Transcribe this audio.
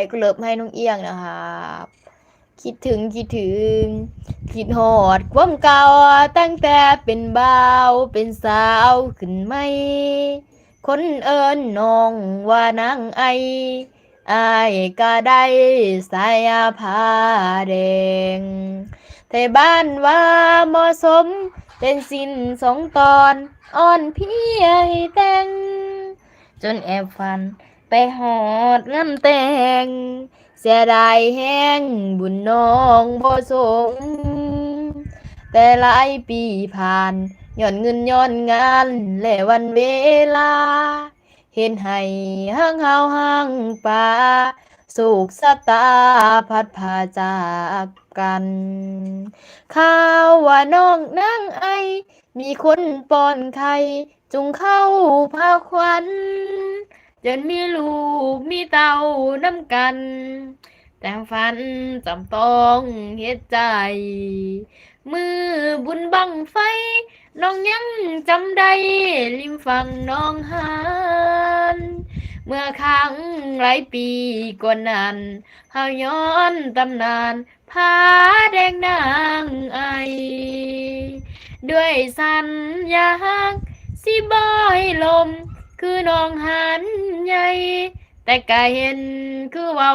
ก็เลิฟให้น้องเอี้ยงนะครับคิดถึงคิดฮอดความเก่าตั้งแต่เป็นบ่าวเป็นสาวขึ้นไหมคนเอิ้นน้องว่านางไออายก็ได้สายผ้าแดงไทยบ้านว่าเหมาะสมเป็นสิ้นสองตอนอ่อนพี่ให้แต่งจนแอบฝัน ไปหอดงานแต่งเสียดายแห้งบุญน้องบ่สงแต่หลายปีผ่านย้อนเงินย้อนงานและวันเวลาเห็นให้ห้างเฮาห้างป่าสุขสตาพัดพาจากกันข่าวว่าน้องนางไอมีคนป้อนไข่จุงเข้าพาควัน จนมีลูกมีเต้าน้ำกัน แต่ฝันจำต้องเฮ็ดใจ มือบุญบังไฟ น้องยังจำได้ริมฝั่งน้องหานเมื่อครั้งหลายปีก่อนนั้นเฮาย้อนตำนานผาแดงนางไอ ด้วยสัญญาสิบ่ให้ลม คือน้องหันใหญ่แต่ก็เห็นคือเว่า